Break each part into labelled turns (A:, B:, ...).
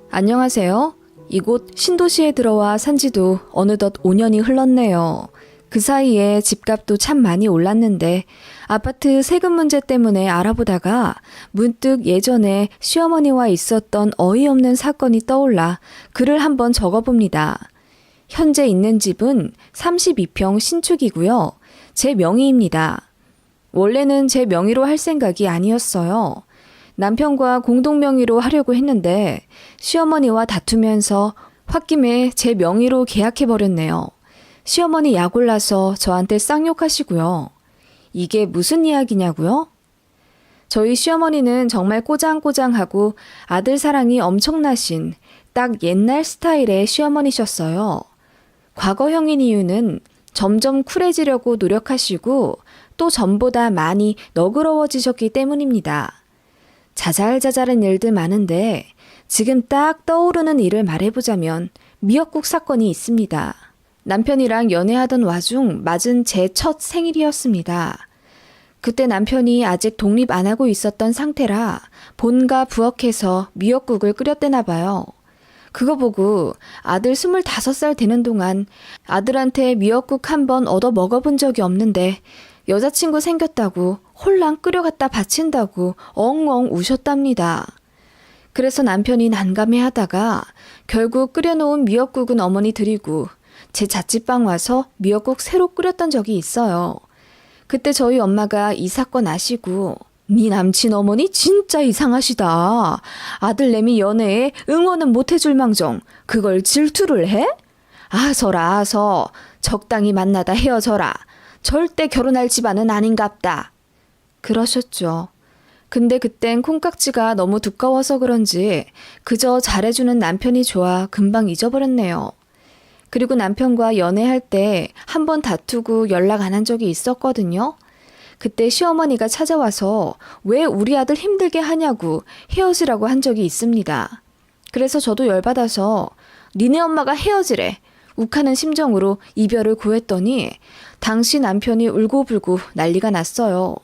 A: 안녕하세요. 이곳 신도시에 들어와 산지도 어느덧 5년이 흘렀네요. 그 사이에 집값도 참 많이 올랐는데 아파트 세금 문제 때문에 알아보다가 문득 예전에 시어머니와 있었던 어이없는 사건이 떠올라 글을 한번 적어봅니다. 현재 있는 집은 32평 신축이고요. 제 명의입니다. 원래는 제 명의로 할 생각이 아니었어요. 남편과 공동 명의로 하려고 했는데 시어머니와 다투면서 홧김에 제 명의로 계약해버렸네요. 시어머니 약올라서 저한테 쌍욕하시고요. 이게 무슨 이야기냐고요? 저희 시어머니는 정말 꼬장꼬장하고 아들 사랑이 엄청나신 딱 옛날 스타일의 시어머니셨어요. 과거형인 이유는 점점 쿨해지려고 노력하시고 또 전보다 많이 너그러워지셨기 때문입니다. 자잘자잘한 일들 많은데 지금 딱 떠오르는 일을 말해보자면 미역국 사건이 있습니다. 남편이랑 연애하던 와중 맞은 제 첫 생일이었습니다. 그때 남편이 아직 독립 안 하고 있었던 상태라 본가 부엌에서 미역국을 끓였대나 봐요. 그거 보고 아들 25살 되는 동안 아들한테 미역국 한 번 얻어 먹어본 적이 없는데 여자친구 생겼다고 홀랑 끓여갖다 바친다고 엉엉 우셨답니다. 그래서 남편이 난감해하다가 결국 끓여놓은 미역국은 어머니 드리고 제 자취방 와서 미역국 새로 끓였던 적이 있어요. 그때 저희 엄마가 이 사건 아시고 네 남친 어머니 진짜 이상하시다. 아들내미 연애에 응원은 못 해줄 망정 그걸 질투를 해? 아서라 적당히 만나다 헤어져라. 절대 결혼할 집안은 아닌갑다. 그러셨죠. 근데 그땐 콩깍지가 너무 두꺼워서 그런지 그저 잘해주는 남편이 좋아 금방 잊어버렸네요. 그리고 남편과 연애할 때 한 번 다투고 연락 안 한 적이 있었거든요. 그때 시어머니가 찾아와서 왜 우리 아들 힘들게 하냐고 헤어지라고 한 적이 있습니다. 그래서 저도 열받아서 니네 엄마가 헤어지래. 욱하는 심정으로 이별을 구했더니 당시 남편이 울고불고 난리가 났어요.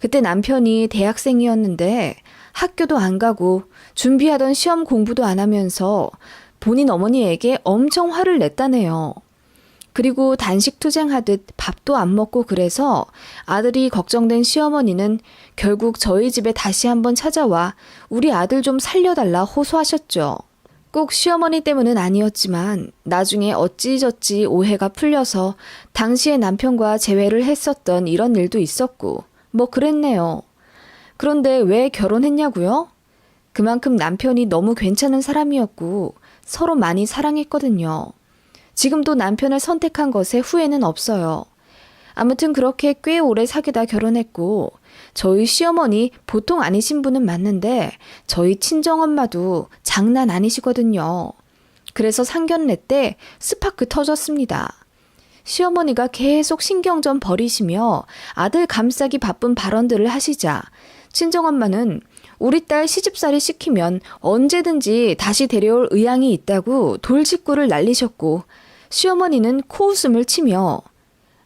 A: 그때 남편이 대학생이었는데 학교도 안 가고 준비하던 시험 공부도 안 하면서 본인 어머니에게 엄청 화를 냈다네요. 그리고 단식 투쟁하듯 밥도 안 먹고 그래서 아들이 걱정된 시어머니는 결국 저희 집에 다시 한번 찾아와 우리 아들 좀 살려달라 호소하셨죠. 꼭 시어머니 때문은 아니었지만 나중에 어찌저찌 오해가 풀려서 당시에 남편과 재회를 했었던 이런 일도 있었고 뭐 그랬네요. 그런데 왜 결혼했냐고요? 그만큼 남편이 너무 괜찮은 사람이었고 서로 많이 사랑했거든요. 지금도 남편을 선택한 것에 후회는 없어요. 아무튼 그렇게 꽤 오래 사귀다 결혼했고 저희 시어머니 보통 아니신 분은 맞는데 저희 친정엄마도 장난 아니시거든요. 그래서 상견례 때 스파크 터졌습니다. 시어머니가 계속 신경 좀 버리시며 아들 감싸기 바쁜 발언들을 하시자 친정엄마는 우리 딸 시집살이 시키면 언제든지 다시 데려올 의향이 있다고 돌직구를 날리셨고 시어머니는 코웃음을 치며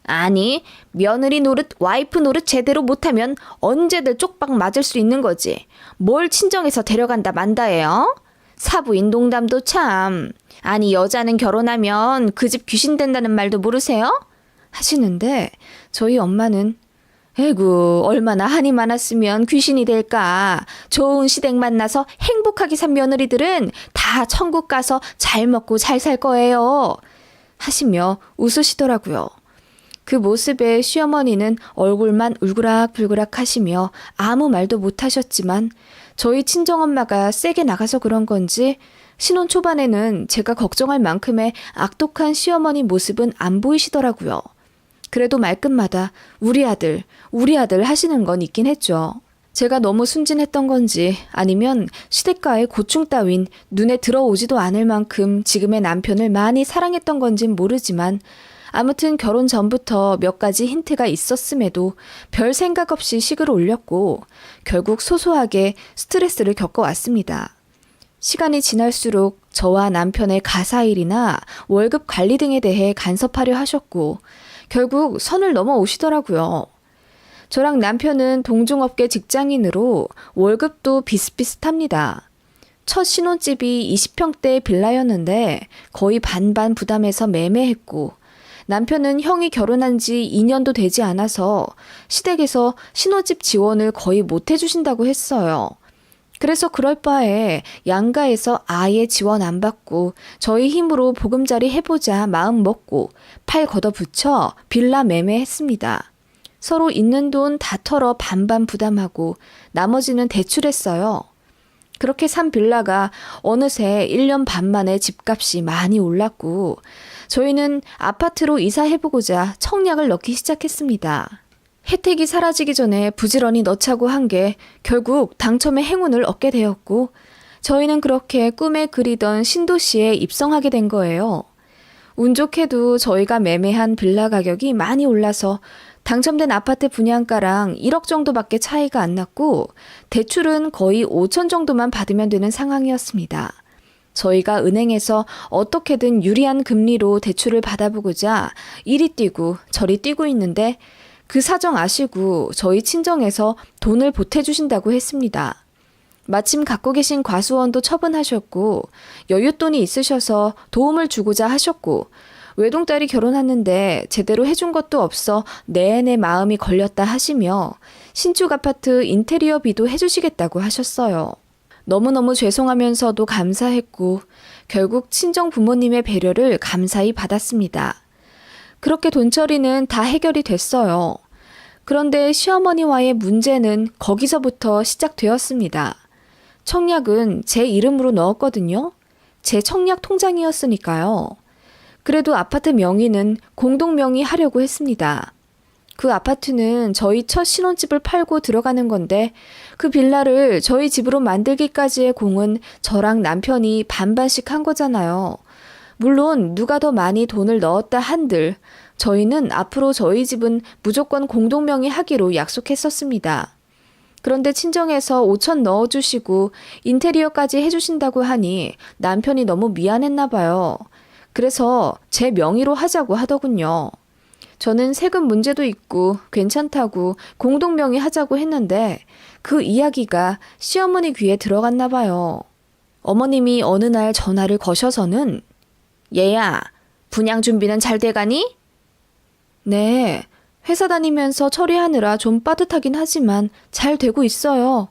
A: 아니 며느리 노릇 와이프 노릇 제대로 못하면 언제든 쪽박 맞을 수 있는 거지. 뭘 친정에서 데려간다 만다예요? 사부인 농담도 참. 아니 여자는 결혼하면 그 집 귀신 된다는 말도 모르세요? 하시는데 저희 엄마는 에구 얼마나 한이 많았으면 귀신이 될까. 좋은 시댁 만나서 행복하게 산 며느리들은 다 천국 가서 잘 먹고 잘 살 거예요. 하시며 웃으시더라고요. 그 모습에 시어머니는 얼굴만 울그락불그락 하시며 아무 말도 못 하셨지만 저희 친정엄마가 세게 나가서 그런 건지 신혼 초반에는 제가 걱정할 만큼의 악독한 시어머니 모습은 안 보이시더라고요. 그래도 말끝마다 우리 아들 하시는 건 있긴 했죠. 제가 너무 순진했던 건지 아니면 시댁가의 고충 따윈 눈에 들어오지도 않을 만큼 지금의 남편을 많이 사랑했던 건진 모르지만 아무튼 결혼 전부터 몇 가지 힌트가 있었음에도 별 생각 없이 식을 올렸고 결국 소소하게 스트레스를 겪어왔습니다. 시간이 지날수록 저와 남편의 가사일이나 월급 관리 등에 대해 간섭하려 하셨고 결국 선을 넘어오시더라고요. 저랑 남편은 동종업계 직장인으로 월급도 비슷비슷합니다. 첫 신혼집이 20평대 빌라였는데 거의 반반 부담해서 매매했고 남편은 형이 결혼한 지 2년도 되지 않아서 시댁에서 신혼집 지원을 거의 못 해주신다고 했어요. 그래서 그럴 바에 양가에서 아예 지원 안 받고 저희 힘으로 보금자리 해보자 마음 먹고 팔 걷어붙여 빌라 매매했습니다. 서로 있는 돈 다 털어 반반 부담하고 나머지는 대출했어요. 그렇게 산 빌라가 어느새 1년 반 만에 집값이 많이 올랐고 저희는 아파트로 이사해보고자 청약을 넣기 시작했습니다. 혜택이 사라지기 전에 부지런히 넣자고 한 게 결국 당첨의 행운을 얻게 되었고 저희는 그렇게 꿈에 그리던 신도시에 입성하게 된 거예요. 운 좋게도 저희가 매매한 빌라 가격이 많이 올라서 당첨된 아파트 분양가랑 1억 정도밖에 차이가 안 났고 대출은 거의 5천 정도만 받으면 되는 상황이었습니다. 저희가 은행에서 어떻게든 유리한 금리로 대출을 받아보고자 이리 뛰고 저리 뛰고 있는데 그 사정 아시고 저희 친정에서 돈을 보태주신다고 했습니다. 마침 갖고 계신 과수원도 처분하셨고 여윳돈이 있으셔서 도움을 주고자 하셨고 외동딸이 결혼했는데 제대로 해준 것도 없어 내내 마음이 걸렸다 하시며 신축 아파트 인테리어비도 해주시겠다고 하셨어요. 너무너무 죄송하면서도 감사했고 결국 친정 부모님의 배려를 감사히 받았습니다. 그렇게 돈 처리는 다 해결이 됐어요. 그런데 시어머니와의 문제는 거기서부터 시작되었습니다. 청약은 제 이름으로 넣었거든요. 제 청약 통장이었으니까요. 그래도 아파트 명의는 공동 명의 하려고 했습니다. 그 아파트는 저희 첫 신혼집을 팔고 들어가는 건데 그 빌라를 저희 집으로 만들기까지의 공은 저랑 남편이 반반씩 한 거잖아요. 물론 누가 더 많이 돈을 넣었다 한들 저희는 앞으로 저희 집은 무조건 공동 명의 하기로 약속했었습니다. 그런데 친정에서 5천 넣어주시고 인테리어까지 해주신다고 하니 남편이 너무 미안했나 봐요. 그래서 제 명의로 하자고 하더군요. 저는 세금 문제도 있고 괜찮다고 공동 명의 하자고 했는데 그 이야기가 시어머니 귀에 들어갔나 봐요. 어머님이 어느 날 전화를 거셔서는 얘야, 분양 준비는 잘 돼가니? 네, 회사 다니면서 처리하느라 좀 빠듯하긴 하지만 잘 되고 있어요.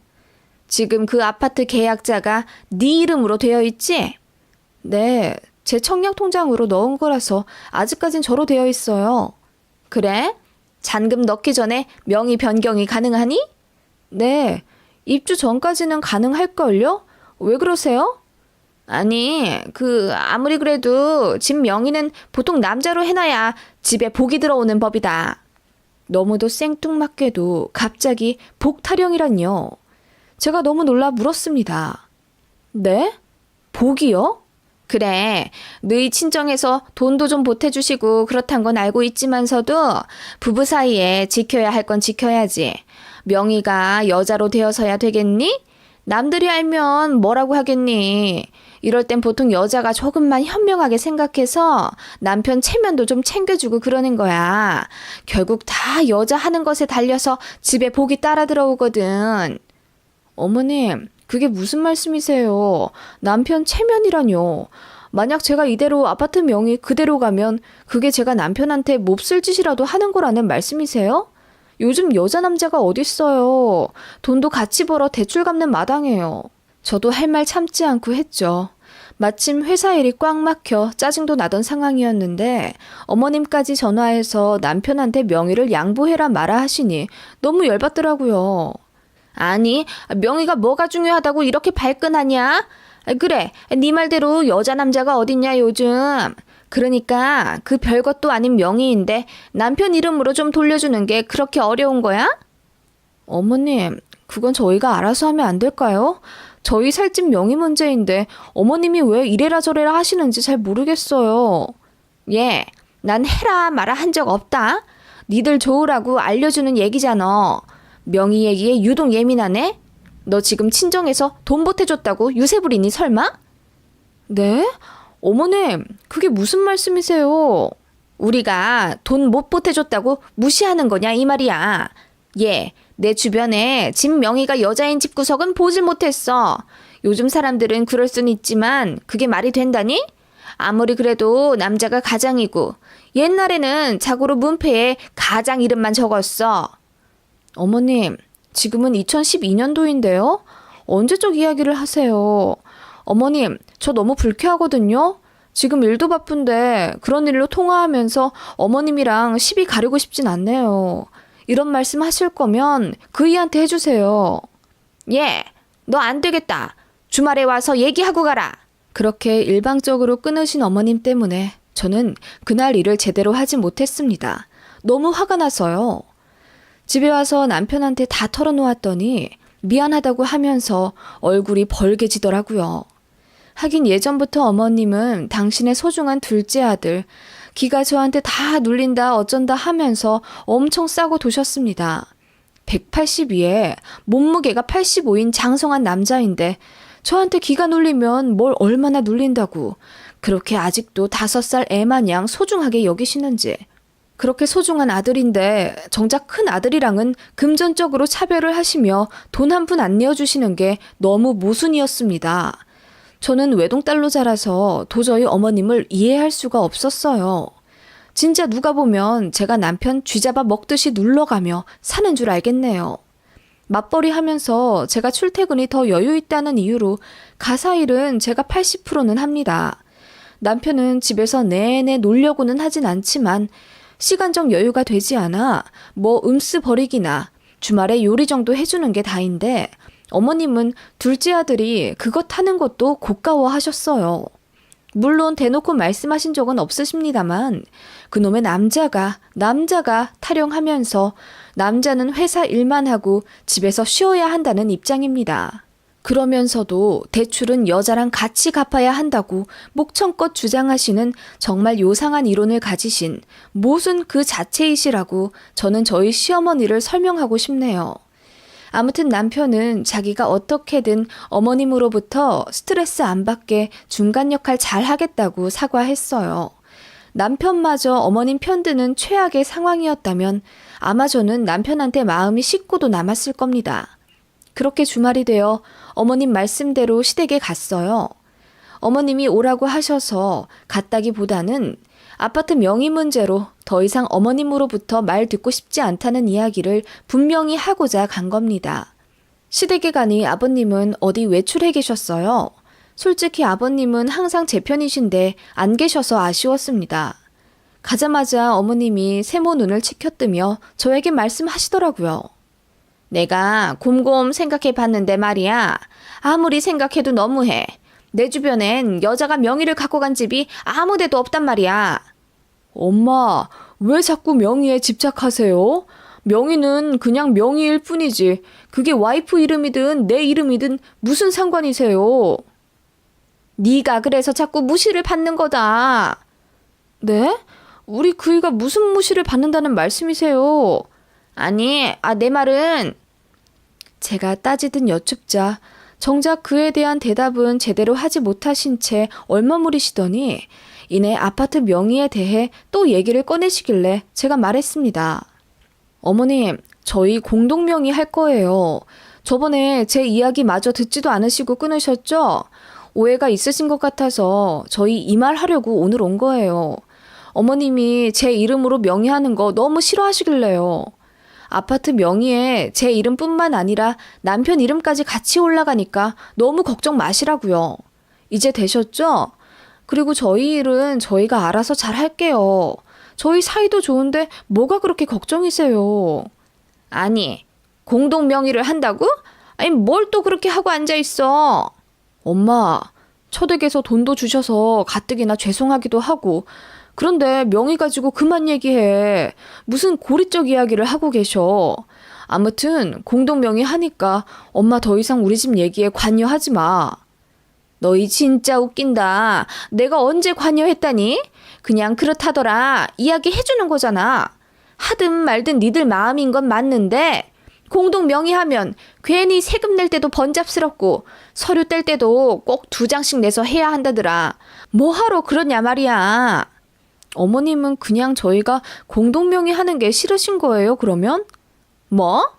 A: 지금 그 아파트 계약자가 네 이름으로 되어 있지? 네, 제 청약 통장으로 넣은 거라서 아직까진 저로 되어 있어요. 그래? 잔금 넣기 전에 명의 변경이 가능하니? 네, 입주 전까지는 가능할걸요? 왜 그러세요? 아니, 아무리 그래도 집 명의는 보통 남자로 해놔야 집에 복이 들어오는 법이다. 너무도 생뚱맞게도 갑자기 복 타령이란요. 제가 너무 놀라 물었습니다. 네? 복이요? 그래, 너희 친정에서 돈도 좀 보태주시고 그렇단 건 알고 있지만서도 부부 사이에 지켜야 할 건 지켜야지. 명의가 여자로 되어서야 되겠니? 남들이 알면 뭐라고 하겠니? 이럴 땐 보통 여자가 조금만 현명하게 생각해서 남편 체면도 좀 챙겨주고 그러는 거야. 결국 다 여자 하는 것에 달려서 집에 복이 따라 들어오거든. 어머님, 그게 무슨 말씀이세요? 남편 체면이라뇨. 만약 제가 이대로 아파트 명의 그대로 가면 그게 제가 남편한테 몹쓸 짓이라도 하는 거라는 말씀이세요? 요즘 여자 남자가 어딨어요. 돈도 같이 벌어 대출 갚는 마당이에요. 저도 할 말 참지 않고 했죠. 마침 회사 일이 꽉 막혀 짜증도 나던 상황이었는데 어머님까지 전화해서 남편한테 명의를 양보해라 마라 하시니 너무 열받더라고요. 아니, 명의가 뭐가 중요하다고 이렇게 발끈하냐? 그래, 네 말대로 여자 남자가 어딨냐 요즘. 그러니까 그 별것도 아닌 명의인데 남편 이름으로 좀 돌려주는 게 그렇게 어려운 거야? 어머님, 그건 저희가 알아서 하면 안 될까요? 저희 살집 명의 문제인데 어머님이 왜 이래라 저래라 하시는지 잘 모르겠어요. 예, 난 해라 마라 한 적 없다. 니들 좋으라고 알려주는 얘기잖아. 명의 얘기에 유독 예민하네? 너 지금 친정에서 돈 보태줬다고 유세 부리니 설마? 네? 어머님, 그게 무슨 말씀이세요? 우리가 돈 못 보태줬다고 무시하는 거냐 이 말이야. 예, 내 주변에 집 명의가 여자인 집구석은 보질 못했어. 요즘 사람들은 그럴 순 있지만 그게 말이 된다니? 아무리 그래도 남자가 가장이고 옛날에는 자고로 문패에 가장 이름만 적었어. 어머님, 지금은 2012년도인데요? 언제적 이야기를 하세요? 어머님, 저 너무 불쾌하거든요? 지금 일도 바쁜데 그런 일로 통화하면서 어머님이랑 시비 가리고 싶진 않네요. 이런 말씀 하실 거면 그이한테 해주세요. 예, 너 안 되겠다. 주말에 와서 얘기하고 가라. 그렇게 일방적으로 끊으신 어머님 때문에 저는 그날 일을 제대로 하지 못했습니다. 너무 화가 나서요. 집에 와서 남편한테 다 털어놓았더니 미안하다고 하면서 얼굴이 벌개지더라고요. 하긴 예전부터 어머님은 당신의 소중한 둘째 아들, 기가 저한테 다 눌린다 어쩐다 하면서 엄청 싸고 도셨습니다. 182에 몸무게가 85인 장성한 남자인데 저한테 기가 눌리면 뭘 얼마나 눌린다고 그렇게 아직도 5살 애마냥 소중하게 여기시는지. 그렇게 소중한 아들인데 정작 큰 아들이랑은 금전적으로 차별을 하시며 돈 한 푼 안 내어주시는 게 너무 모순이었습니다. 저는 외동딸로 자라서 도저히 어머님을 이해할 수가 없었어요. 진짜 누가 보면 제가 남편 쥐잡아 먹듯이 눌러가며 사는 줄 알겠네요. 맞벌이 하면서 제가 출퇴근이 더 여유 있다는 이유로 가사일은 제가 80%는 합니다. 남편은 집에서 내내 놀려고는 하진 않지만 시간적 여유가 되지 않아 뭐 음스 버리기나 주말에 요리 정도 해주는 게 다인데 어머님은 둘째 아들이 그것 하는 것도 고가워하셨어요. 물론 대놓고 말씀하신 적은 없으십니다만 그놈의 남자가 타령하면서 남자는 회사 일만 하고 집에서 쉬어야 한다는 입장입니다. 그러면서도 대출은 여자랑 같이 갚아야 한다고 목청껏 주장하시는 정말 요상한 이론을 가지신 모순 그 자체이시라고 저는 저희 시어머니를 설명하고 싶네요. 아무튼 남편은 자기가 어떻게든 어머님으로부터 스트레스 안 받게 중간 역할 잘 하겠다고 사과했어요. 남편마저 어머님 편드는 최악의 상황이었다면 아마 저는 남편한테 마음이 식고도 남았을 겁니다. 그렇게 주말이 되어 어머님 말씀대로 시댁에 갔어요. 어머님이 오라고 하셔서 갔다기보다는 아파트 명의 문제로 더 이상 어머님으로부터 말 듣고 싶지 않다는 이야기를 분명히 하고자 간 겁니다. 시댁에 가니 아버님은 어디 외출해 계셨어요. 솔직히 아버님은 항상 제 편이신데 안 계셔서 아쉬웠습니다. 가자마자 어머님이 세모 눈을 치켜뜨며 저에게 말씀하시더라고요. 내가 곰곰 생각해 봤는데 말이야. 아무리 생각해도 너무해. 내 주변엔 여자가 명의를 갖고 간 집이 아무 데도 없단 말이야. 엄마, 왜 자꾸 명의에 집착하세요? 명의는 그냥 명의일 뿐이지. 그게 와이프 이름이든 내 이름이든 무슨 상관이세요? 네가 그래서 자꾸 무시를 받는 거다. 네? 우리 그이가 무슨 무시를 받는다는 말씀이세요? 아니, 내 말은... 제가 따지듯 여쭙자 정작 그에 대한 대답은 제대로 하지 못하신 채 얼머무리시더니 이내 아파트 명의에 대해 또 얘기를 꺼내시길래 제가 말했습니다. 어머님, 저희 공동 명의 할 거예요. 저번에 제 이야기 마저 듣지도 않으시고 끊으셨죠? 오해가 있으신 것 같아서 저희 이 말 하려고 오늘 온 거예요. 어머님이 제 이름으로 명의하는 거 너무 싫어하시길래요. 아파트 명의에 제 이름뿐만 아니라 남편 이름까지 같이 올라가니까 너무 걱정 마시라고요. 이제 되셨죠? 그리고 저희 일은 저희가 알아서 잘 할게요. 저희 사이도 좋은데 뭐가 그렇게 걱정이세요? 아니, 공동 명의를 한다고? 아니, 뭘 또 그렇게 하고 앉아있어? 엄마, 처댁에서 돈도 주셔서 가뜩이나 죄송하기도 하고 그런데 명의 가지고 그만 얘기해. 무슨 고리적 이야기를 하고 계셔. 아무튼 공동 명의 하니까 엄마 더 이상 우리 집 얘기에 관여하지 마. 너희 진짜 웃긴다. 내가 언제 관여했다니? 그냥 그렇다더라. 이야기 해주는 거잖아. 하든 말든 니들 마음인 건 맞는데 공동 명의하면 괜히 세금 낼 때도 번잡스럽고 서류 뗄 때도 꼭 2장씩 내서 해야 한다더라. 뭐하러 그러냐 말이야. 어머님은 그냥 저희가 공동 명의하는 게 싫으신 거예요, 그러면? 뭐?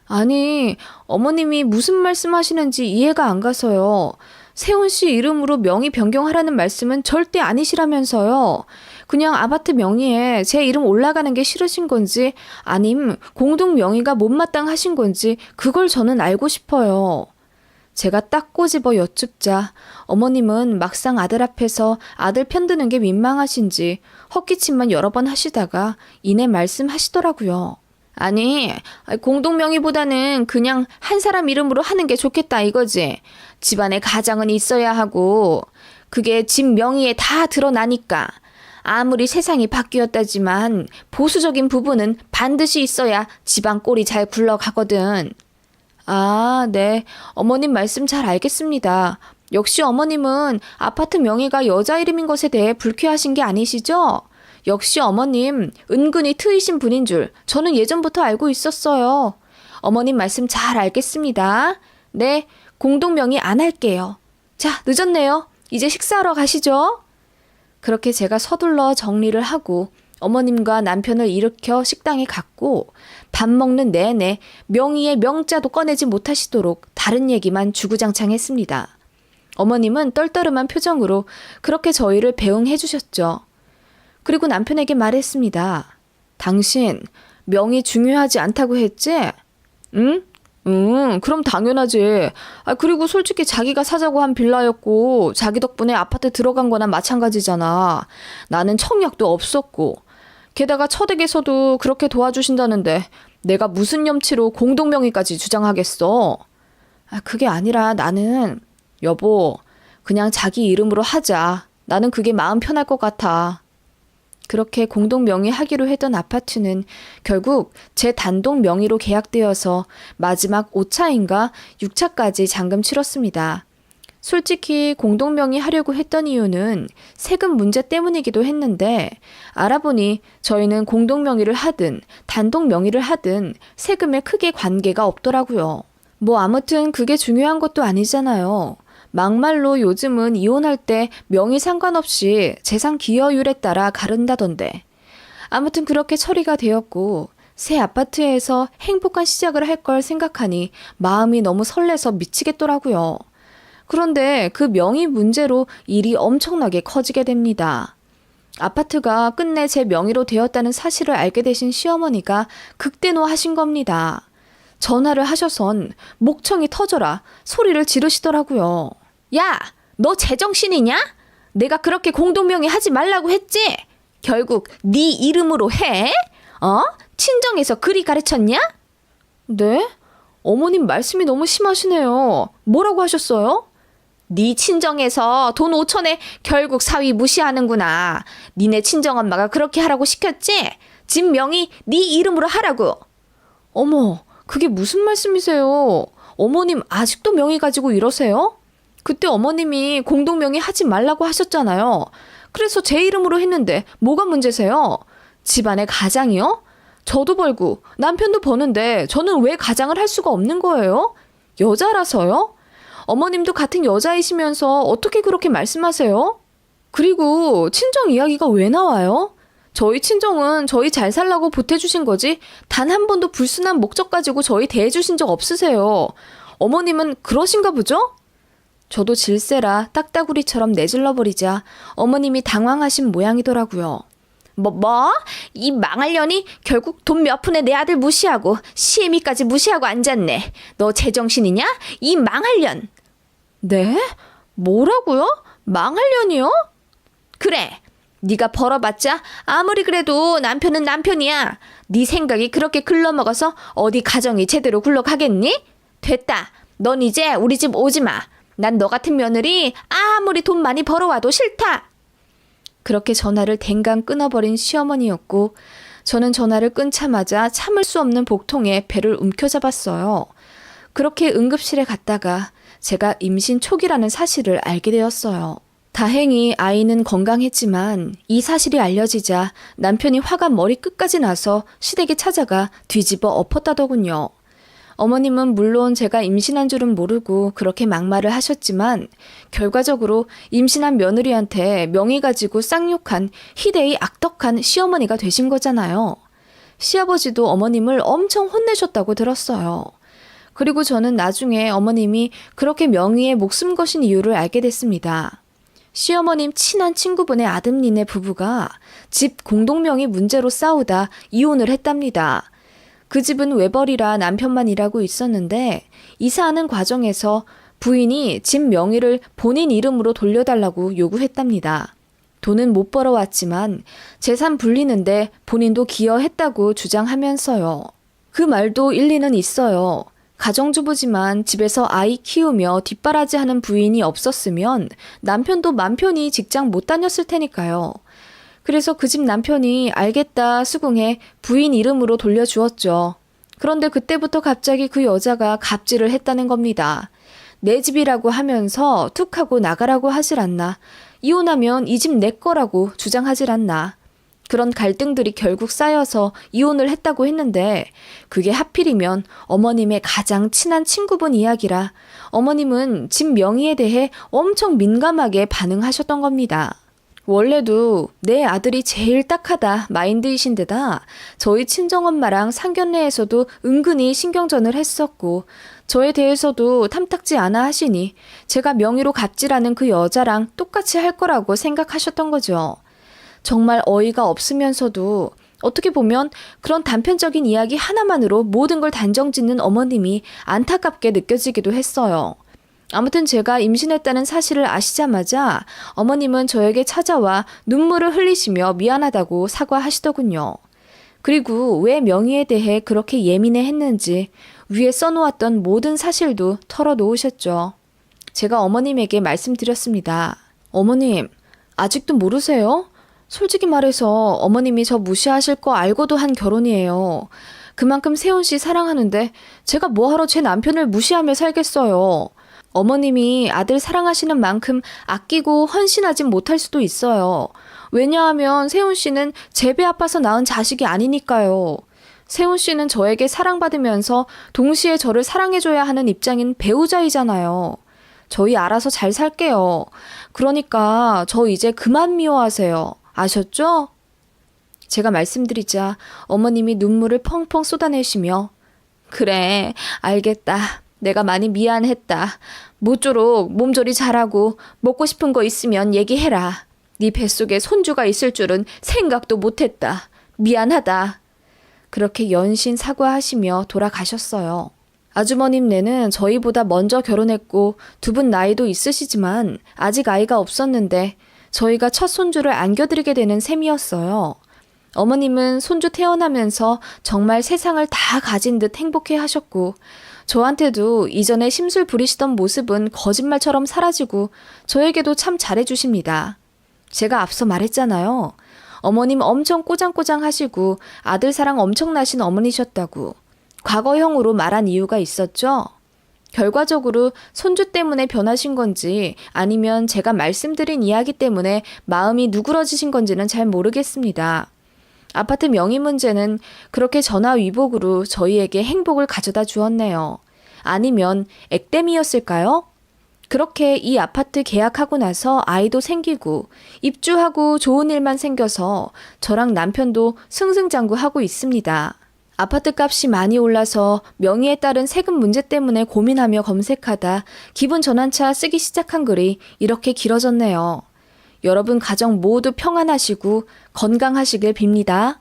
A: 아니, 어머님이 무슨 말씀하시는지 이해가 안 가서요. 세훈 씨 이름으로 명의 변경하라는 말씀은 절대 아니시라면서요. 그냥 아파트 명의에 제 이름 올라가는 게 싫으신 건지 아님 공동 명의가 못마땅하신 건지 그걸 저는 알고 싶어요. 제가 딱 꼬집어 여쭙자 어머님은 막상 아들 앞에서 아들 편드는 게 민망하신지 헛기침만 여러 번 하시다가 이내 말씀하시더라고요. 아니, 공동명의보다는 그냥 한 사람 이름으로 하는 게 좋겠다 이거지. 집안에 가장은 있어야 하고 그게 집 명의에 다 드러나니까 아무리 세상이 바뀌었다지만 보수적인 부분은 반드시 있어야 집안 꼴이 잘 굴러가거든. 아, 네. 어머님 말씀 잘 알겠습니다. 역시 어머님은 아파트 명의가 여자 이름인 것에 대해 불쾌하신 게 아니시죠? 역시 어머님 은근히 트이신 분인 줄 저는 예전부터 알고 있었어요. 어머님 말씀 잘 알겠습니다. 네, 공동 명의 안 할게요. 자, 늦었네요. 이제 식사하러 가시죠. 그렇게 제가 서둘러 정리를 하고 어머님과 남편을 일으켜 식당에 갔고 밥 먹는 내내 명의의 명자도 꺼내지 못하시도록 다른 얘기만 주구장창했습니다. 어머님은 떨떠름한 표정으로 그렇게 저희를 배웅해 주셨죠. 그리고 남편에게 말했습니다. 당신 명의 중요하지 않다고 했지? 응? 응, 그럼 당연하지. 그리고 솔직히 자기가 사자고 한 빌라였고 자기 덕분에 아파트 들어간 거나 마찬가지잖아. 나는 청약도 없었고 게다가 처댁에서도 그렇게 도와주신다는데 내가 무슨 염치로 공동명의까지 주장하겠어. 그게 아니라 나는 여보 그냥 자기 이름으로 하자. 나는 그게 마음 편할 것 같아. 그렇게 공동 명의하기로 했던 아파트는 결국 제 단독 명의로 계약되어서 마지막 5차인가 6차까지 잔금 치렀습니다. 솔직히 공동 명의하려고 했던 이유는 세금 문제 때문이기도 했는데 알아보니 저희는 공동 명의를 하든 단독 명의를 하든 세금에 크게 관계가 없더라고요. 뭐 아무튼 그게 중요한 것도 아니잖아요. 막말로 요즘은 이혼할 때 명의 상관없이 재산 기여율에 따라 가른다던데. 아무튼 그렇게 처리가 되었고 새 아파트에서 행복한 시작을 할 걸 생각하니 마음이 너무 설레서 미치겠더라고요. 그런데 그 명의 문제로 일이 엄청나게 커지게 됩니다. 아파트가 끝내 제 명의로 되었다는 사실을 알게 되신 시어머니가 극대노하신 겁니다. 전화를 하셔선 목청이 터져라 소리를 지르시더라고요. 야, 너 제정신이냐? 내가 그렇게 공동명의 하지 말라고 했지? 결국 네 이름으로 해? 친정에서 그리 가르쳤냐? 네? 어머님 말씀이 너무 심하시네요. 뭐라고 하셨어요? 네 친정에서 돈 5천에 결국 사위 무시하는구나. 니네 친정엄마가 그렇게 하라고 시켰지? 집 명의 네 이름으로 하라고. 어머, 그게 무슨 말씀이세요? 어머님 아직도 명의 가지고 이러세요? 그때 어머님이 공동명의 하지 말라고 하셨잖아요. 그래서 제 이름으로 했는데 뭐가 문제세요? 집안의 가장이요? 저도 벌고 남편도 버는데 저는 왜 가장을 할 수가 없는 거예요? 여자라서요? 어머님도 같은 여자이시면서 어떻게 그렇게 말씀하세요? 그리고 친정 이야기가 왜 나와요? 저희 친정은 저희 잘 살라고 보태주신 거지 단 한 번도 불순한 목적 가지고 저희 대해주신 적 없으세요. 어머님은 그러신가 보죠? 저도 질세라 딱따구리처럼 내질러버리자 어머님이 당황하신 모양이더라고요. 이 망할 년이 결국 돈 몇 푼에 내 아들 무시하고 시애미까지 무시하고 앉았네. 너 제정신이냐? 이 망할 년. 네? 뭐라고요? 망할 년이요? 그래. 네가 벌어봤자 아무리 그래도 남편은 남편이야. 네 생각이 그렇게 글러먹어서 어디 가정이 제대로 굴러가겠니? 됐다. 넌 이제 우리 집 오지 마. 난 너 같은 며느리 아무리 돈 많이 벌어와도 싫다. 그렇게 전화를 댕강 끊어버린 시어머니였고 저는 전화를 끊자마자 참을 수 없는 복통에 배를 움켜잡았어요. 그렇게 응급실에 갔다가 제가 임신 초기라는 사실을 알게 되었어요. 다행히 아이는 건강했지만 이 사실이 알려지자 남편이 화가 머리 끝까지 나서 시댁에 찾아가 뒤집어 엎었다더군요. 어머님은 물론 제가 임신한 줄은 모르고 그렇게 막말을 하셨지만 결과적으로 임신한 며느리한테 명의 가지고 쌍욕한 희대의 악덕한 시어머니가 되신 거잖아요. 시아버지도 어머님을 엄청 혼내셨다고 들었어요. 그리고 저는 나중에 어머님이 그렇게 명의에 목숨 거신 이유를 알게 됐습니다. 시어머님 친한 친구분의 아들니네 부부가 집 공동명의 문제로 싸우다 이혼을 했답니다. 그 집은 외벌이라 남편만 일하고 있었는데 이사하는 과정에서 부인이 집 명의를 본인 이름으로 돌려달라고 요구했답니다. 돈은 못 벌어왔지만 재산 불리는데 본인도 기여했다고 주장하면서요. 그 말도 일리는 있어요. 가정주부지만 집에서 아이 키우며 뒷바라지하는 부인이 없었으면 남편도 맘 편히 직장 못 다녔을 테니까요. 그래서 그 집 남편이 알겠다 수긍해 부인 이름으로 돌려주었죠. 그런데 그때부터 갑자기 그 여자가 갑질을 했다는 겁니다. 내 집이라고 하면서 툭 하고 나가라고 하질 않나. 이혼하면 이 집 내 거라고 주장하질 않나. 그런 갈등들이 결국 쌓여서 이혼을 했다고 했는데 그게 하필이면 어머님의 가장 친한 친구분 이야기라 어머님은 집 명의에 대해 엄청 민감하게 반응하셨던 겁니다. 원래도 내 아들이 제일 딱하다 마인드이신데다 저희 친정엄마랑 상견례에서도 은근히 신경전을 했었고 저에 대해서도 탐탁지 않아 하시니 제가 명의로 갑질하는 그 여자랑 똑같이 할 거라고 생각하셨던 거죠. 정말 어이가 없으면서도 어떻게 보면 그런 단편적인 이야기 하나만으로 모든 걸 단정짓는 어머님이 안타깝게 느껴지기도 했어요. 아무튼 제가 임신했다는 사실을 아시자마자 어머님은 저에게 찾아와 눈물을 흘리시며 미안하다고 사과하시더군요. 그리고 왜 명의에 대해 그렇게 예민해 했는지 위에 써놓았던 모든 사실도 털어놓으셨죠. 제가 어머님에게 말씀드렸습니다. 어머님, 아직도 모르세요? 솔직히 말해서 어머님이 저 무시하실 거 알고도 한 결혼이에요. 그만큼 세훈 씨 사랑하는데 제가 뭐하러 제 남편을 무시하며 살겠어요. 어머님이 아들 사랑하시는 만큼 아끼고 헌신하진 못할 수도 있어요. 왜냐하면 세훈 씨는 제 배 아파서 낳은 자식이 아니니까요. 세훈 씨는 저에게 사랑받으면서 동시에 저를 사랑해줘야 하는 입장인 배우자이잖아요. 저희 알아서 잘 살게요. 그러니까 저 이제 그만 미워하세요. 아셨죠? 제가 말씀드리자 어머님이 눈물을 펑펑 쏟아내시며 그래, 알겠다. 내가 많이 미안했다. 모쪼록 몸조리 잘하고 먹고 싶은 거 있으면 얘기해라. 네 뱃속에 손주가 있을 줄은 생각도 못했다. 미안하다. 그렇게 연신 사과하시며 돌아가셨어요. 아주머님네는 저희보다 먼저 결혼했고 두 분 나이도 있으시지만 아직 아이가 없었는데 저희가 첫 손주를 안겨드리게 되는 셈이었어요. 어머님은 손주 태어나면서 정말 세상을 다 가진 듯 행복해 하셨고 저한테도 이전에 심술 부리시던 모습은 거짓말처럼 사라지고 저에게도 참 잘해주십니다. 제가 앞서 말했잖아요. 어머님 엄청 꼬장꼬장 하시고 아들 사랑 엄청나신 어머니셨다고. 과거형으로 말한 이유가 있었죠? 결과적으로 손주 때문에 변하신 건지 아니면 제가 말씀드린 이야기 때문에 마음이 누그러지신 건지는 잘 모르겠습니다. 아파트 명의 문제는 그렇게 전화위복으로 저희에게 행복을 가져다 주었네요. 아니면 액땜이었을까요? 그렇게 이 아파트 계약하고 나서 아이도 생기고 입주하고 좋은 일만 생겨서 저랑 남편도 승승장구하고 있습니다. 아파트 값이 많이 올라서 명의에 따른 세금 문제 때문에 고민하며 검색하다 기분 전환차 쓰기 시작한 글이 이렇게 길어졌네요. 여러분 가정 모두 평안하시고 건강하시길 빕니다.